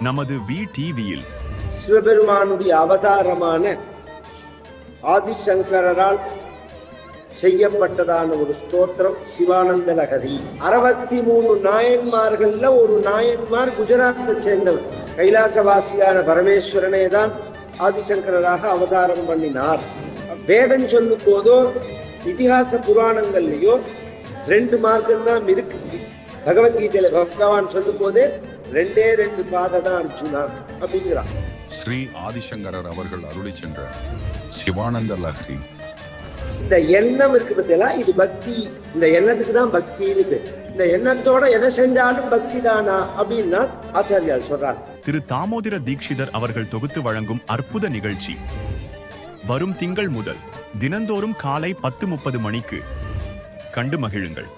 நமது VTVயில் சிவபெருமானுடைய அவதாரமான ஆதிசங்கரால் செய்யப்பட்டதான ஒரு ஸ்தோத்திரம் சிவானந்த லகரி. 63 நாயன்மார்கள்ல ஒரு நாயன்மார் குஜராத்தை சேர்ந்தவர். கைலாசவாசியான பரமேஸ்வரனே தான் ஆதிசங்கராக அவதாரம் பண்ணினார். வேதம் சொல்லும் போதோ இதிகாச புராணங்கள்லயோ 2 மார்க்கம் தான் இருக்கு. பகவத்கீதையில பகவான் சொல்லும் போதே 2 பாதை தான் அர்ஜுனா அப்படிங்கிறான். ஸ்ரீ ஆதிசங்கரர் அவர்கள் அருளி சென்ற சிவானந்த லஹரி. இந்த எண்ணம் இருக்கு பத்தியா, இது பக்தி. இந்த எண்ணத்துக்கு தான் பக்தின்னு. இந்த எண்ணத்தோட எதை செஞ்சாலும் பக்தி தானா அப்படின்னா ஆச்சாரியால் சொல்றாங்க. திரு தாமோதர தீட்சிதர் அவர்கள் தொகுத்து வழங்கும் அற்புத நிகழ்ச்சி வரும் திங்கள் முதல் தினந்தோறும் காலை 10:30 மணிக்கு கண்டு மகிழுங்கள்.